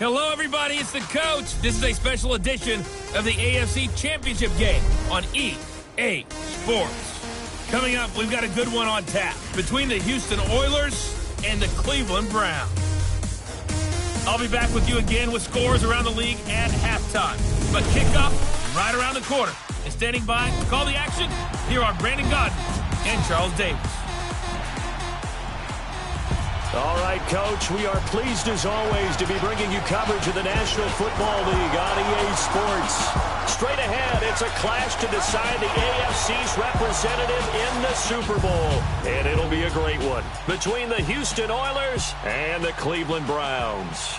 Hello, everybody. It's the coach. This is a special edition of the AFC Championship game on EA Sports. Coming up, we've got a good one on tap between the Houston Oilers and the Cleveland Browns. I'll be back with you again with scores around the league at halftime. But kickoff right around the corner. And standing by to call the action, here are Brandon Godden and Charles Davis. All right, Coach, we are pleased as always to be bringing you coverage of the National Football League on EA Sports. Straight ahead, it's a clash to decide the AFC's representative in the Super Bowl. And it'll be a great one between the Houston Oilers and the Cleveland Browns.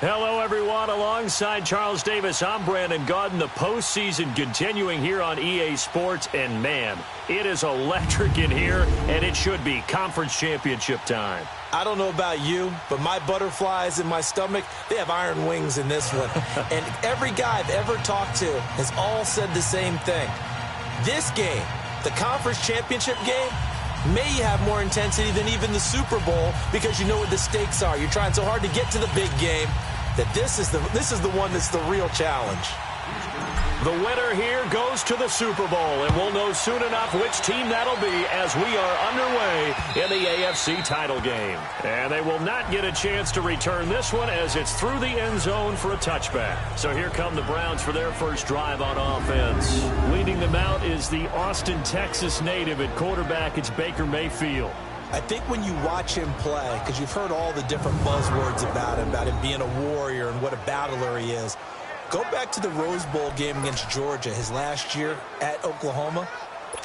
Hello, everyone. Alongside Charles Davis, I'm Brandon Godden. The postseason continuing here on EA Sports. And, man, it is electric in here, and it should be conference championship time. I don't know about you, but my butterflies in my stomach, they have iron wings in this one. And every guy I've ever talked to has all said the same thing. This game, the conference championship game, may have more intensity than even the Super Bowl because you know what the stakes are. You're trying so hard to get to the big game that this is the one that's the real challenge. The winner here goes to the Super Bowl, and we'll know soon enough which team that'll be as we are underway in the AFC title game. And they will not get a chance to return this one as it's through the end zone for a touchback. So here come the Browns for their first drive on offense. Leading them out is the Austin, Texas native at quarterback. It's Baker Mayfield. I think when you watch him play, because you've heard all the different buzzwords about him being a warrior and what a battler he is, go back to the Rose Bowl game against Georgia his last year at Oklahoma.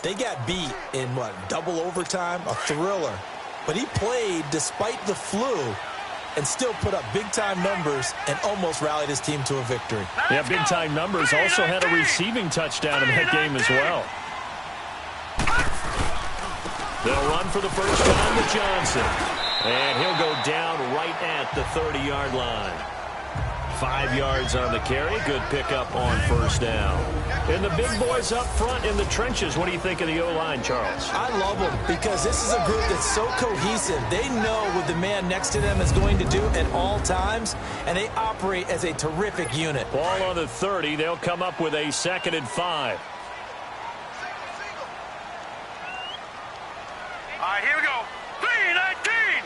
They got beat in, double overtime? A thriller. But he played despite the flu and still put up big-time numbers and almost rallied his team to a victory. Yeah, big-time numbers. Also had a receiving touchdown in that game as well. They'll run for the first time to Johnson. And he'll go down right at the 30-yard line. 5 yards on the carry. Good pickup on first down. And the big boys up front in the trenches. What do you think of the O-line, Charles? I love them because this is a group that's so cohesive. They know what the man next to them is going to do at all times, and they operate as a terrific unit. Ball on the 30. They'll come up with a 2nd and 5. All right, here we go. 3-19.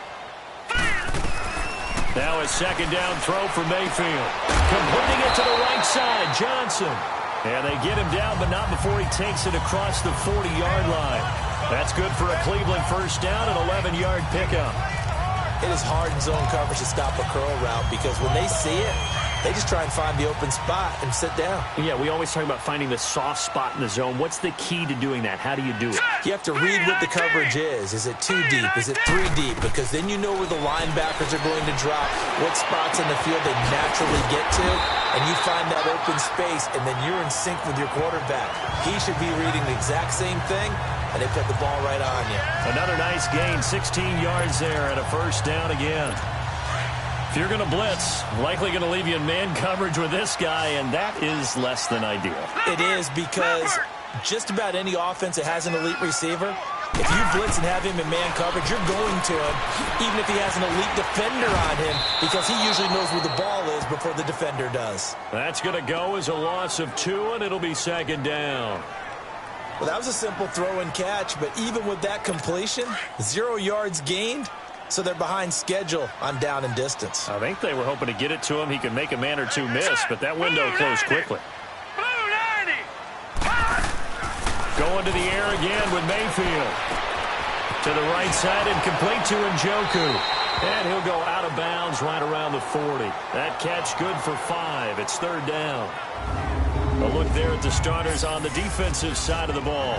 Now a second down throw for Mayfield. Completing it to the right side, Johnson. And they get him down, but not before he takes it across the 40-yard line. That's good for a Cleveland first down, an 11-yard pickup. It is hard in zone coverage to stop a curl route because when they see it, they just try and find the open spot and sit down. Yeah, we always talk about finding the soft spot in the zone. What's the key to doing that? How do you do it? You have to read what the coverage is. Is it 2 deep? Is it 3 deep? Because then you know where the linebackers are going to drop, what spots in the field they naturally get to, and you find that open space, and then you're in sync with your quarterback. He should be reading the exact same thing, and they put the ball right on you. Another nice gain, 16 yards there, and a first down again. If you're going to blitz, likely going to leave you in man coverage with this guy, and that is less than ideal. It is because just about any offense that has an elite receiver, if you blitz and have him in man coverage, you're going to him, even if he has an elite defender on him, because he usually knows where the ball is before the defender does. That's going to go as a loss of 2, and it'll be 2nd down. Well, that was a simple throw and catch, but even with that completion, 0 yards gained, so they're behind schedule on down and distance. I think they were hoping to get it to him. He could make a man or two miss, but that window closed quickly. Going to the air again with Mayfield. To the right side and complete to Njoku. And he'll go out of bounds right around the 40. That catch good for 5. It's 3rd down. A look there at the starters on the defensive side of the ball.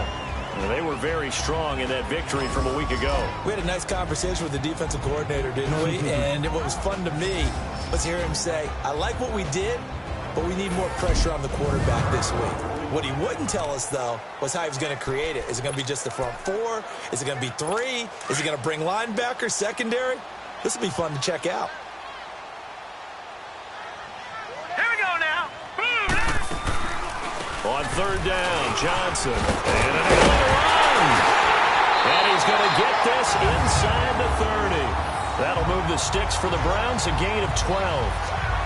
They were very strong in that victory from a week ago. We had a nice conversation with the defensive coordinator, didn't we? And what was fun to me was hear him say, I like what we did, but we need more pressure on the quarterback this week. What he wouldn't tell us, though, was how he was going to create it. Is it going to be just the front 4? Is it going to be 3? Is he going to bring linebackers, secondary? This will be fun to check out. Here we go now. On 3rd down, Johnson. And an run. And he's going to get this inside the 30. That'll move the sticks for the Browns, a gain of 12.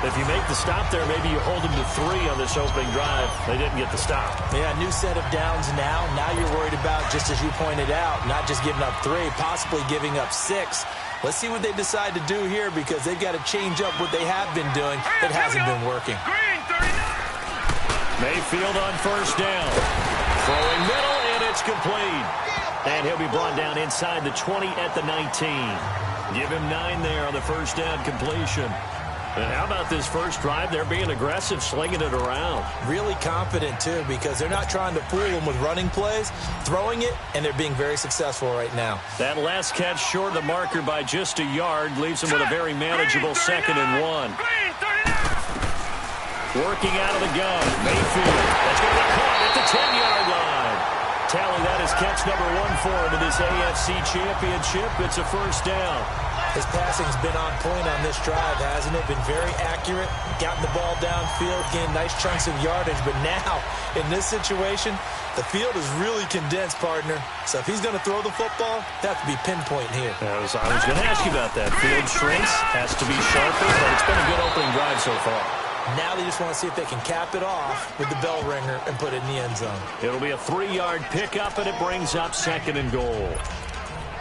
If you make the stop there, maybe you hold them to 3 on this opening drive. They didn't get the stop. Yeah, new set of downs now. Now you're worried about, just as you pointed out, not just giving up 3, possibly giving up 6. Let's see what they decide to do here, because they've got to change up what they have been doing. It hasn't been working. Mayfield on first down. Throwing middle, and it's complete. And he'll be brought down inside the 20 at the 19. Give him 9 there on the first down completion. And how about this first drive? They're being aggressive, slinging it around. Really confident, too, because they're not trying to fool them with running plays, throwing it, and they're being very successful right now. That last catch short of the marker by just a yard leaves them with a very manageable 2nd and 1. Working out of the gun, Mayfield. That's going to be caught at the 10-yard line. Tally that as catch number 1 for him in this AFC Championship. It's a first down. His passing's been on point on this drive, hasn't it? Been very accurate, gotten the ball downfield, gained nice chunks of yardage. But now, in this situation, the field is really condensed, partner. So if he's going to throw the football, that have to be pinpoint here. I was going to ask you about that. Field shrinks, has to be sharper, but it's been a good opening drive so far. Now they just want to see if they can cap it off with the bell ringer and put it in the end zone. It'll be a 3-yard pickup, and it brings up 2nd and goal.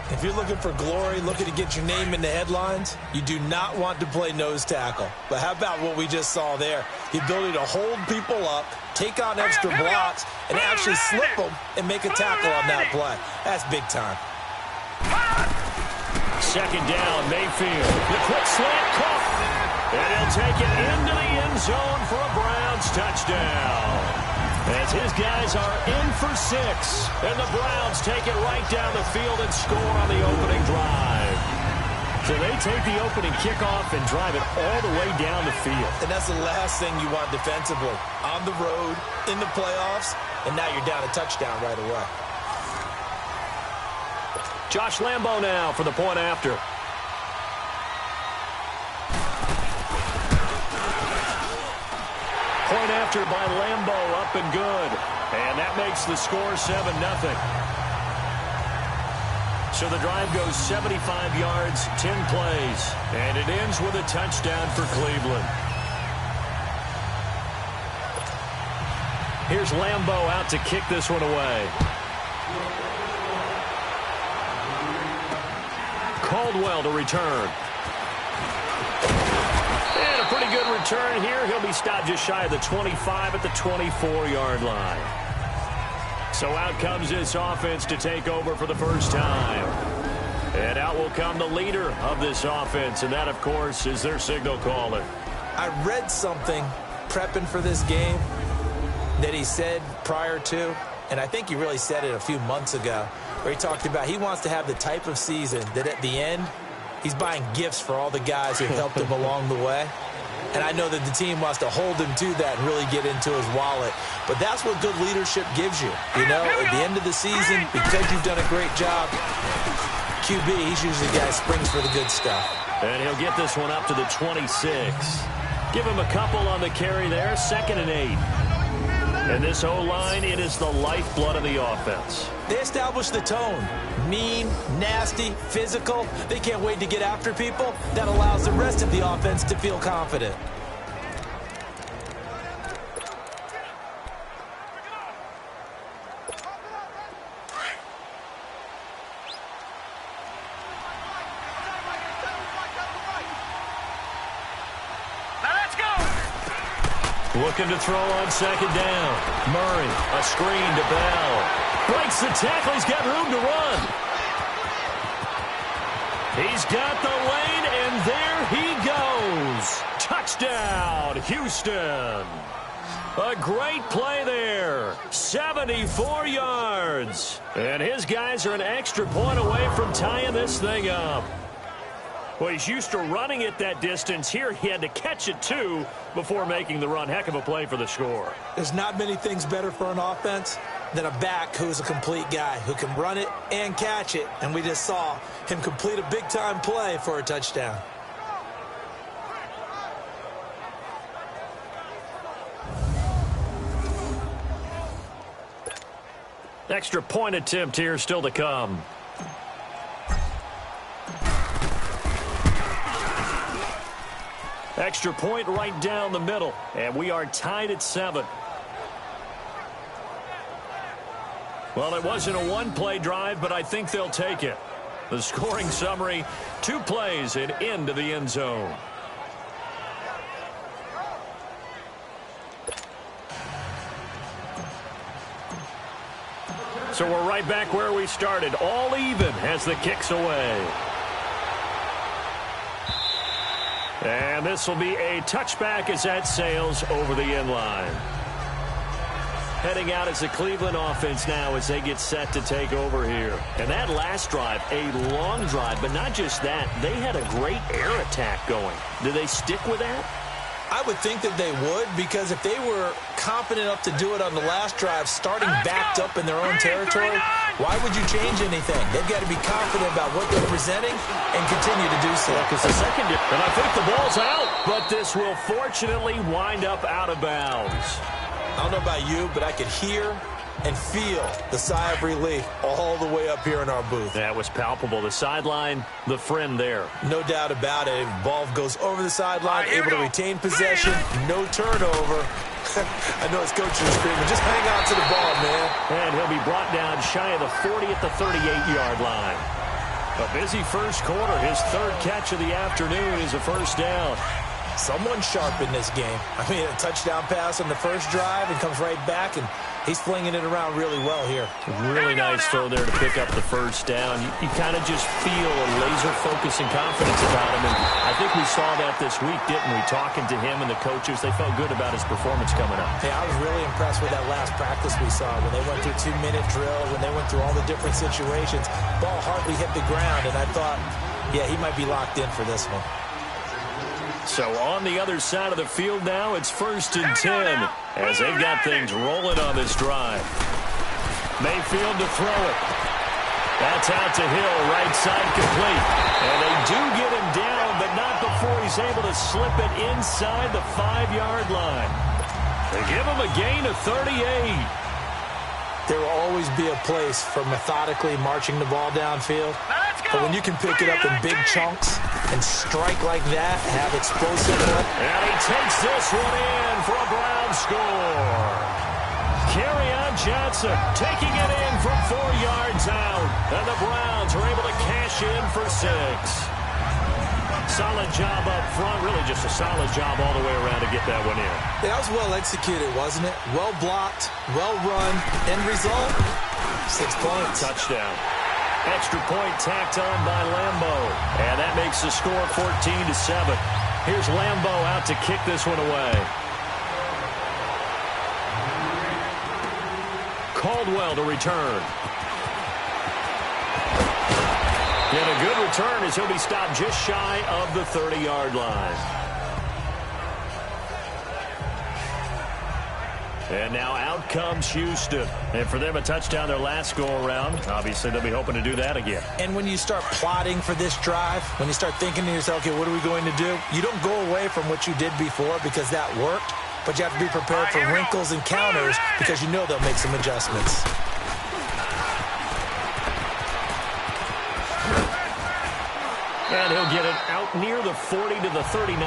If you're looking for glory, looking to get your name in the headlines, you do not want to play nose tackle. But how about what we just saw there? The ability to hold people up, take on extra blocks, and actually slip them and make a tackle on that play. That's big time. 2nd down, Mayfield. The quick slant caught. And he'll take it into the end zone for a Browns touchdown. As his guys are in for 6. And the Browns take it right down the field and score on the opening drive. So they take the opening kickoff and drive it all the way down the field. And that's the last thing you want defensively. On the road, in the playoffs, and now you're down a touchdown right away. Josh Lambo now for the point after. Point after by Lambo, up and good. And that makes the score 7-0. So the drive goes 75 yards, 10 plays. And it ends with a touchdown for Cleveland. Here's Lambo out to kick this one away. Caldwell to return. And a pretty good return here. He'll be stopped just shy of the 25 at the 24-yard line. So out comes this offense to take over for the first time. And out will come the leader of this offense, and that, of course, is their signal caller. I read something prepping for this game that he said prior to, and I think he really said it a few months ago, where he talked about he wants to have the type of season that at the end, he's buying gifts for all the guys who helped him along the way. And I know that the team wants to hold him to that and really get into his wallet. But that's what good leadership gives you. You know, at the end of the season, because you've done a great job, QB, he's usually the guy who springs for the good stuff. And he'll get this one up to the 26. Give him a couple on the carry there, 2nd and 8. And this O-line, it is the lifeblood of the offense. They establish the tone. Mean, nasty, physical. They can't wait to get after people. That allows the rest of the offense to feel confident. Looking to throw on 2nd down. Murray, a screen to Bell. Breaks the tackle. He's got room to run. He's got the lane, and there he goes. Touchdown, Houston. A great play there. 74 yards. And his guys are an extra point away from tying this thing up. Well, he's used to running it that distance. Here he had to catch it, too, before making the run. Heck of a play for the score. There's not many things better for an offense than a back who's a complete guy, who can run it and catch it. And we just saw him complete a big-time play for a touchdown. Extra point attempt here still to come. Extra point right down the middle, and we are tied at 7. Well, it wasn't a one-play drive, but I think they'll take it. The scoring summary, 2 plays and into the end zone. So we're right back where we started, all even as the kick's away. And this will be a touchback as that sails over the end line. Heading out as the Cleveland offense now as they get set to take over here. And that last drive, a long drive, but not just that. They had a great air attack going. Do they stick with that? I would think that they would, because if they were confident enough to do it on the last drive, starting backed up in their own territory, why would you change anything? They've got to be confident about what they're presenting and continue to do so. Because the second, and I think the ball's out, but this will fortunately wind up out of bounds. I don't know about you, but I could hear and feel the sigh of relief all the way up here in our booth. That was palpable. The sideline, the friend there. No doubt about it. Ball goes over the sideline, able to retain possession, no turnover. I know his coach is screaming, just hang on to the ball, man. And he'll be brought down shy of the 40 at the 38-yard line. A busy first quarter. His 3rd catch of the afternoon is a first down. Someone sharp in this game. I mean, a touchdown pass on the first drive and comes right back, and he's flinging it around really well here. Really nice throw there to pick up the first down. You kind of just feel a laser focus and confidence about him, and I think we saw that this week, didn't we? Talking to him and the coaches, they felt good about his performance coming up. Hey, I was really impressed with that last practice we saw when they went through 2-minute drill, when they went through all the different situations. Ball hardly hit the ground, and I thought, yeah, he might be locked in for this one. So on the other side of the field now, it's 1st and 10 as they've got things rolling on this drive. Mayfield to throw it. That's out to Hill, right side complete. And they do get him down, but not before he's able to slip it inside the 5-yard line. They give him a gain of 38. There will always be a place for methodically marching the ball downfield. But when you can pick it up in big chunks and strike like that and have explosive play. And he takes this one in for a Brown score. Kerryon Johnson taking it in from 4 yards out. And the Browns are able to cash in for 6. Solid job up front. Really just a solid job all the way around to get that one in. Yeah, that was well executed, wasn't it? Well blocked, well run. End result, 6 points. Touchdown. Extra point tacked on by Lambo. And that makes the score 14-7. Here's Lambo out to kick this one away. Caldwell to return. And a good return as he'll be stopped just shy of the 30-yard line. And now out comes Houston. And for them, a touchdown their last go-around. Obviously, they'll be hoping to do that again. And when you start plotting for this drive, when you start thinking to yourself, okay, what are we going to do? You don't go away from what you did before because that worked. But you have to be prepared for wrinkles and counters because you know they'll make some adjustments. And he'll get it out near the 40 to the 39.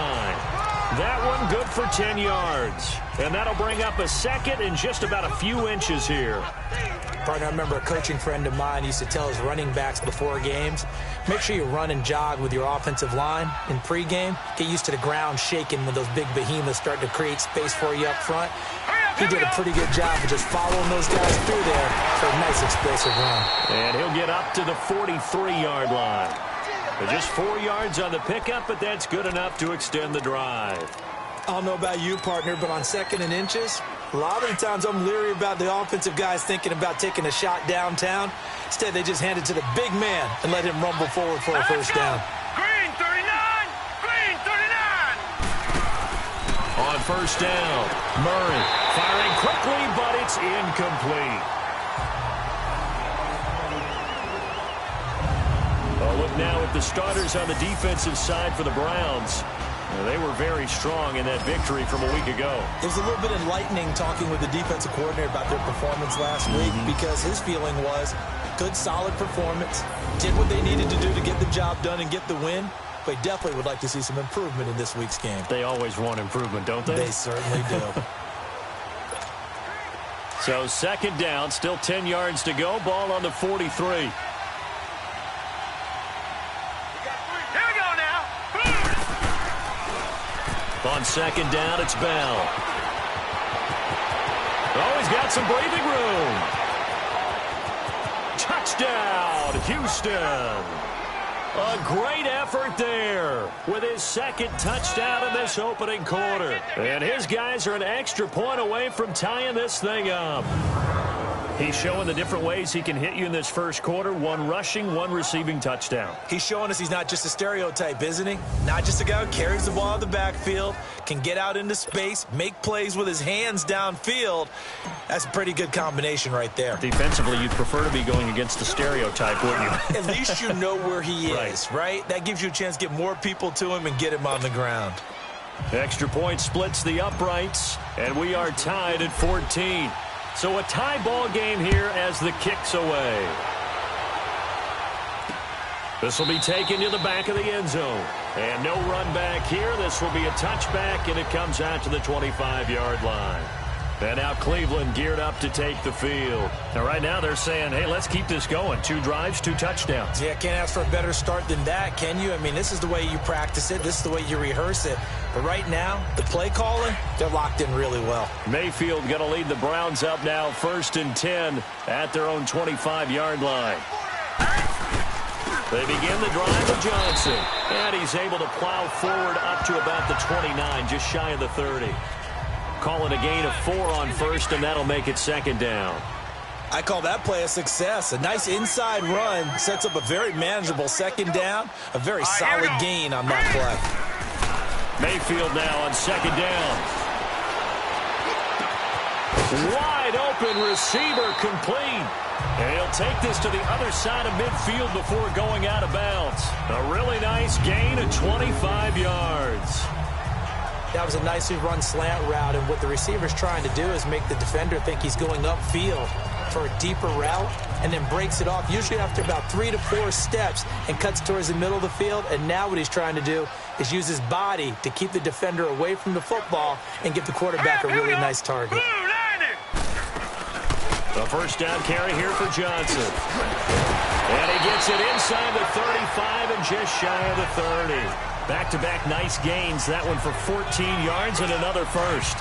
That one good for 10 yards. And that'll bring up a 2nd and just about a few inches here. Partner, I remember a coaching friend of mine used to tell his running backs before games, make sure you run and jog with your offensive line in pregame. Get used to the ground shaking when those big behemoths start to create space for you up front. He did a pretty good job of just following those guys through there for a nice explosive run. And he'll get up to the 43-yard line. Just 4 yards on the pickup, but that's good enough to extend the drive. I don't know about you, partner, but on 2nd and inches, a lot of the times I'm leery about the offensive guys thinking about taking a shot downtown. Instead, they just hand it to the big man and let him rumble forward for a first down. Green 39! Green 39! On first down, Murray firing quickly, but it's incomplete. Well, look now at the starters on the defensive side for the Browns. They were very strong in that victory from a week ago. It was a little bit enlightening talking with the defensive coordinator about their performance last week because his feeling was good, solid performance, did what they needed to do to get the job done and get the win, but he definitely would like to see some improvement in this week's game. They always want improvement, don't they? They certainly do. So second down, still 10 yards to go. Ball on the 43. Here we go now. On second down, it's Bell. Oh, he's got some breathing room. Touchdown, Houston. A great effort there with his second touchdown in this opening quarter. And his guys are an extra point away from tying this thing up. He's showing the different ways he can hit you in this first quarter. One rushing, one receiving touchdown. He's showing us he's not just a stereotype, isn't he? Not just a guy who carries the ball out of the backfield, can get out into space, make plays with his hands downfield. That's a pretty good combination right there. Defensively, you'd prefer to be going against the stereotype, wouldn't you? At least you know where he is, right? That gives you a chance to get more people to him and get him on the ground. Extra point splits the uprights, and we are tied at 14. So a tie ball game here as the kick's away. This will be taken to the back of the end zone. And no run back here. This will be a touchback, and it comes out to the 25-yard line. And now Cleveland geared up to take the field. Now right now they're saying, hey, let's keep this going. 2 drives, 2 touchdowns. Yeah, can't ask for a better start than that, can you? I mean, this is the way you practice it. This is the way you rehearse it. But right now, the play calling, they're locked in really well. Mayfield going to lead the Browns up now 1st and 10 at their own 25-yard line. They begin the drive with Johnson. And he's able to plow forward up to about the 29, just shy of the 30. Calling a gain of 4 on first, and that'll make it second down. I call that play a success. A nice inside run sets up a very manageable second down. A very solid gain on that play. Mayfield now on second down. Wide open receiver complete. And he'll take this to the other side of midfield before going out of bounds. A really nice gain of 25 yards. That was a nicely run slant route, and what the receiver's trying to do is make the defender think he's going upfield for a deeper route and then breaks it off, usually after about 3 to 4 steps, and cuts towards the middle of the field. And now what he's trying to do is use his body to keep the defender away from the football and give the quarterback a really nice target. A first down carry here for Johnson. And he gets it inside the 35 and just shy of the 30. Back-to-back nice gains. That one for 14 yards and another first.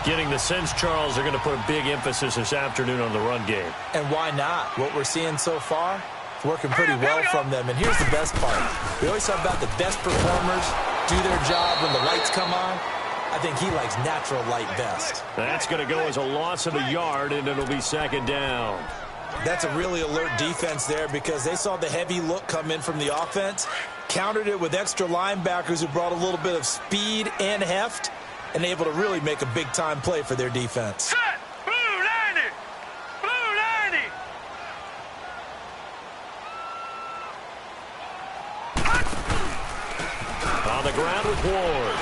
Getting the sense, Charles, they're going to put a big emphasis this afternoon on the run game. And why not? What we're seeing so far, it's working pretty well from them. And here's the best part. We always talk about the best performers do their job when the lights come on. I think he likes natural light best. That's going to go as a loss of a yard, and it'll be second down. That's a really alert defense there because they saw the heavy look come in from the offense, countered it with extra linebackers who brought a little bit of speed and heft, and able to really make a big-time play for their defense. Set! Blue 90! Blue 90! On the ground with Ward.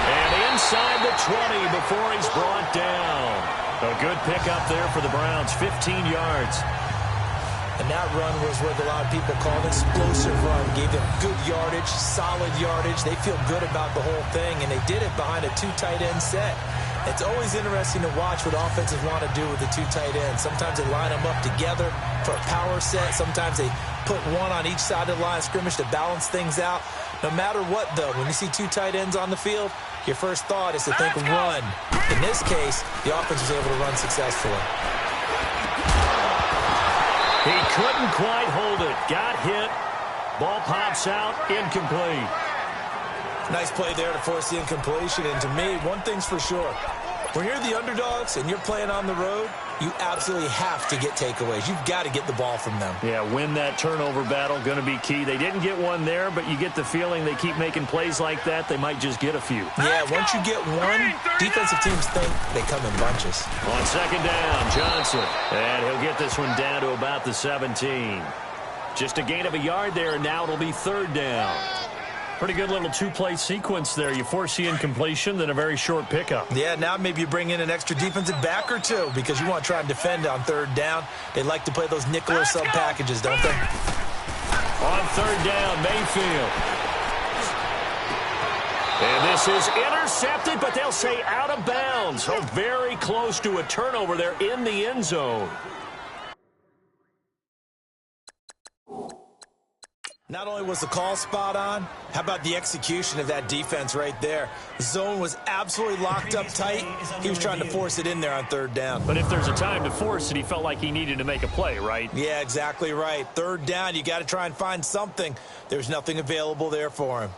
And inside the 20 before he's brought down. A good pickup there for the Browns, 15 yards. And that run was what a lot of people call an explosive run. Gave them good yardage, solid yardage. They feel good about the whole thing, and they did it behind a 2 tight end set. It's always interesting to watch what offenses want to do with the 2 tight ends. Sometimes they line them up together for a power set. Sometimes they put one on each side of the line of scrimmage to balance things out. No matter what, though, when you see 2 tight ends on the field, your first thought is to think run. In this case, the offense was able to run successfully. He couldn't quite hold it. Got hit. Ball pops out. Incomplete. Nice play there to force the incompletion. And to me, one thing's for sure. When you're the underdogs and you're playing on the road, you absolutely have to get takeaways. You've got to get the ball from them. Yeah, win that turnover battle, going to be key. They didn't get one there, but you get the feeling they keep making plays like that, they might just get a few. Yeah, once you get one, defensive teams think they come in bunches. On second down, Johnson. And he'll get this one down to about the 17. Just a gain of a yard there, and now it'll be third down. Pretty good little 2-play sequence there. You force the incompletion, then a very short pickup. Yeah, now maybe you bring in an extra defensive back or two because you want to try and defend on third down. They like to play those nickel or sub packages, don't they? On third down, Mayfield. And this is intercepted, but they'll say out of bounds. So very close to a turnover there in the end zone. Not only was the call spot on, how about the execution of that defense right there? The zone was absolutely locked up tight. He was trying to force it in there on third down. But if there's a time to force it, he felt like he needed to make a play, right? Yeah, exactly right. Third down, you got to try and find something. There's nothing available there for him.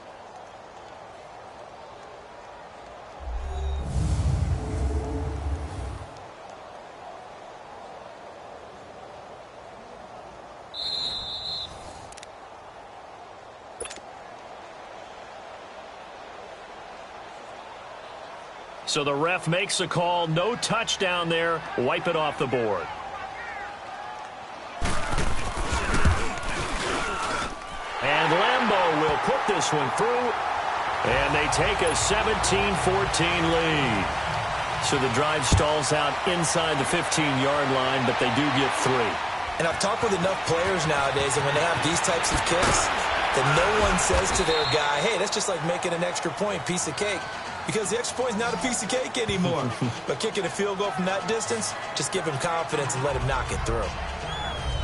So the ref makes a call. No touchdown there. Wipe it off the board. And Lambeau will put this one through. And they take a 17-14 lead. So the drive stalls out inside the 15-yard line, but they do get 3. And I've talked with enough players nowadays, and when they have these types of kicks, that no one says to their guy, hey, that's just like making an extra point, piece of cake. Because the extra point is not a piece of cake anymore. But kicking a field goal from that distance, just give him confidence and let him knock it through.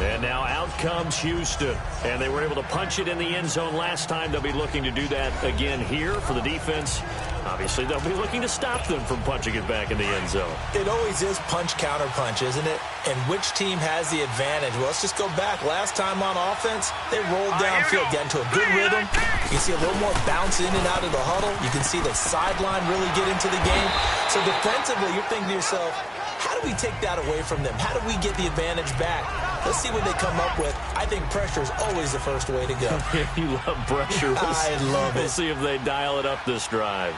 And now out comes Houston. And they were able to punch it in the end zone last time. They'll be looking to do that again here for the defense. Obviously, they'll be looking to stop them from punching it back in the end zone. It always is punch-counter-punch, isn't it? And which team has the advantage? Well, let's just go back. Last time on offense, they rolled downfield, got into a good rhythm. You can see a little more bounce in and out of the huddle. You can see the sideline really get into the game. So defensively, you're thinking to yourself, how do we take that away from them? How do we get the advantage back? Let's see what they come up with. I think pressure is always the first way to go. You love pressure. I love it. We'll see if they dial it up this drive.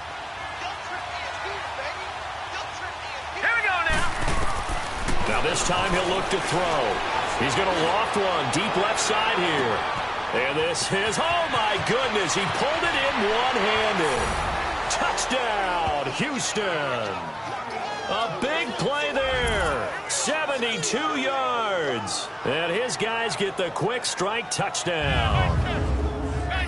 Now this time he'll look to throw. He's going to loft one deep left side here. And this is, oh my goodness, he pulled it in one-handed. Touchdown, Houston. A big play there. 72 yards. And his guys get the quick strike touchdown.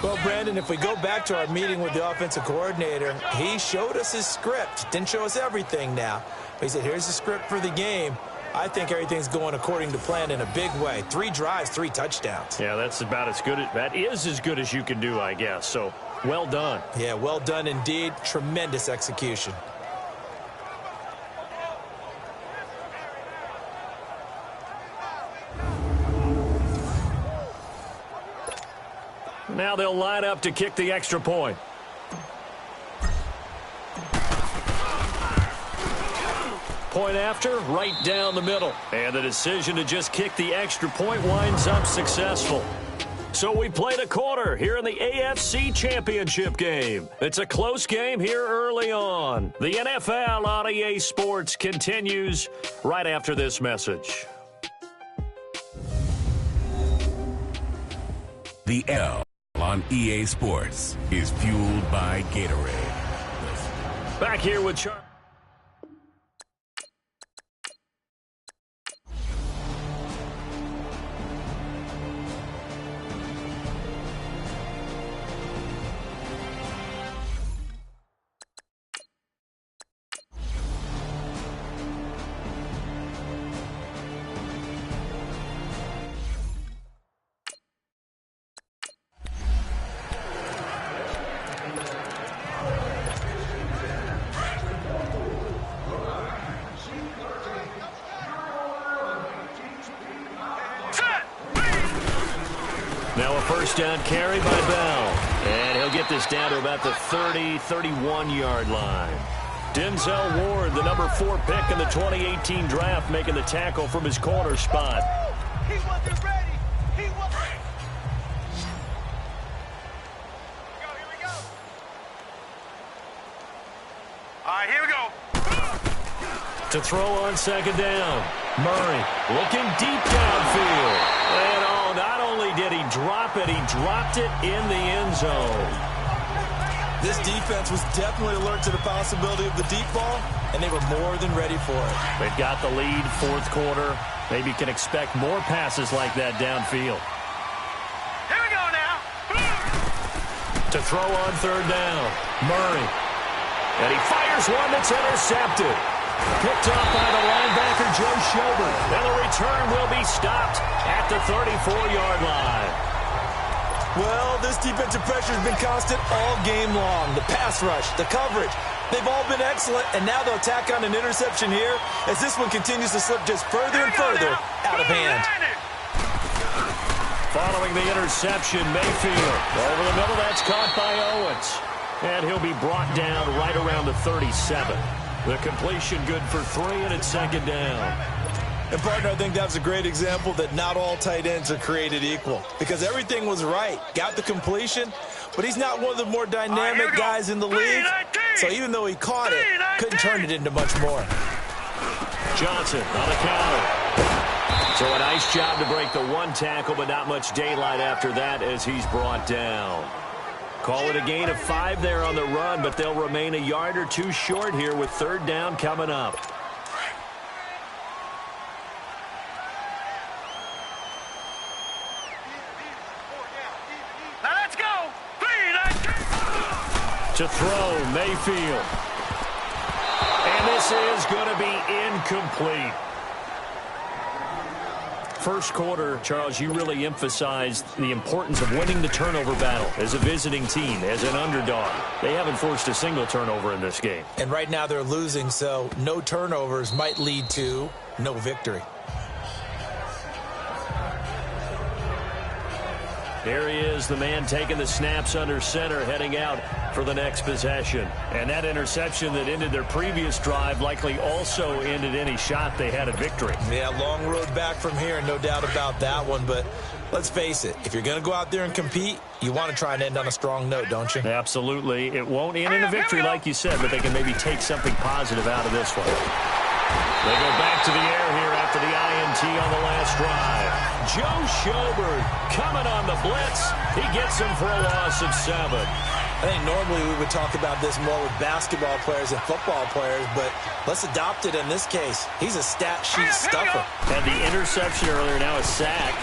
Well, Brandon, if we go back to our meeting with the offensive coordinator, he showed us his script. Didn't show us everything now. But he said, here's the script for the game. I think everything's going according to plan in a big way. 3 drives, 3 touchdowns. Yeah, that's about as good. That is as good as you can do, I guess. So, well done. Yeah, well done indeed. Tremendous execution. Now they'll line up to kick the extra point. Point after, right down the middle. And the decision to just kick the extra point winds up successful. So we played a quarter here in the AFC Championship game. It's a close game here early on. The NFL on EA Sports continues right after this message. The L on EA Sports is fueled by Gatorade. Back here with Charlie. Now a first down carry by Bell. And he'll get this down to about the 30, 31-yard line. Denzel Ward, the number 4 pick in the 2018 draft, making the tackle from his corner spot. He wasn't ready. He wasn't ready. Here we go. All right, here we go. To throw on second down. Murray looking deep downfield. And not only did he drop it, he dropped it in the end zone. This defense was definitely alert to the possibility of the deep ball, and they were more than ready for it. They've got the lead, fourth quarter. Maybe you can expect more passes like that downfield. Here we go To throw on third down, Murray. And he fires one that's intercepted. Picked off by the linebacker, Joe Schobert. And the return will be stopped at the 34-yard line. Well, this defensive pressure has been constant all game long. The pass rush, the coverage, they've all been excellent, and now they'll tack on an interception here as this one continues to slip just further and further out of hand. Following the interception, Mayfield. Over the middle, that's caught by Owens. And he'll be brought down right around the 37. The completion good for 3, and it's second down. And, partner, I think that's a great example that not all tight ends are created equal. Because everything was right. Got the completion, but he's not one of the more dynamic guys in the league. So even though he caught it, couldn't turn it into much more. Johnson on the counter. So a nice job to break the one tackle, but not much daylight after that as he's brought down. Call it a gain of 5 there on the run, but they'll remain a yard or 2 short here with third down coming up. Now let's go. 3, 9, 10. To throw, Mayfield. And this is going to be incomplete. First quarter, Charles, you really emphasized the importance of winning the turnover battle as a visiting team, as an underdog. They haven't forced a single turnover in this game. And right now they're losing, so no turnovers might lead to no victory. Here he is, the man taking the snaps under center, heading out for the next possession. And that interception that ended their previous drive likely also ended any shot they had at victory. Yeah, long road back from here, no doubt about that one. But let's face it, if you're going to go out there and compete, you want to try and end on a strong note, don't you? Absolutely. It won't end in a victory like you said, but they can maybe take something positive out of this one. They go back to the air here after the INT on the last drive. Joe Schobert coming on the blitz. He gets him for a loss of 7. I think normally we would talk about this more with basketball players and football players, but let's adopt it in this case. He's a stat sheet stuffer. And the interception earlier, now a sack.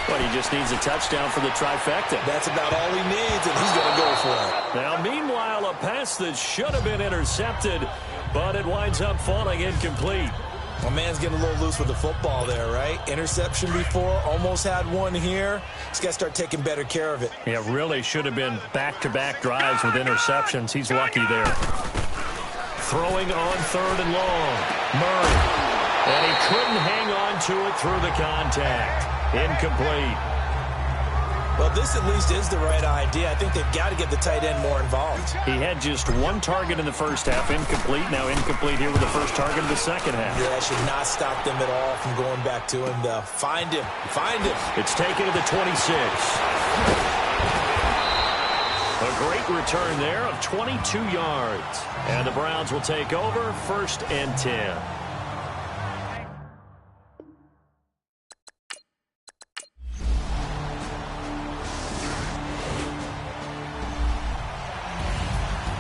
But he just needs a touchdown for the trifecta. That's about all he needs, and he's going to go for it. Now, meanwhile, a pass that should have been intercepted, but it winds up falling incomplete. My man's getting a little loose with the football there, right? Interception before, almost had one here. He's got to start taking better care of it. Yeah, really should have been back-to-back drives with interceptions. He's lucky there. Throwing on third and long. Murray. And he couldn't hang on to it through the contact. Incomplete. Well, this at least is the right idea. I think they've got to get the tight end more involved. He had just one target in the first half, incomplete. Now incomplete here with the first target of the second half. Yeah, that should not stop them at all from going back to him, though. Find him. Find him. It's taken to the 26. A great return there of 22 yards. And the Browns will take over, 1st and 10.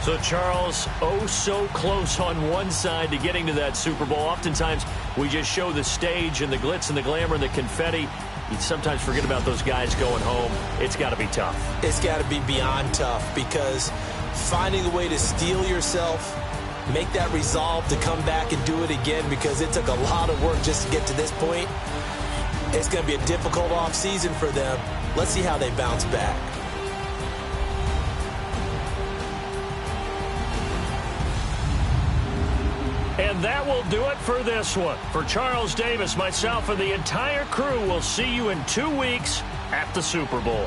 So, Charles, oh so close on one side to getting to that Super Bowl. Oftentimes, we just show the stage and the glitz and the glamour and the confetti. You sometimes forget about those guys going home. It's got to be tough. It's got to be beyond tough because finding a way to steel yourself, make that resolve to come back and do it again because it took a lot of work just to get to this point. It's going to be a difficult offseason for them. Let's see how they bounce back. And that will do it for this one. For Charles Davis, myself, and the entire crew, we'll see you in 2 weeks at the Super Bowl.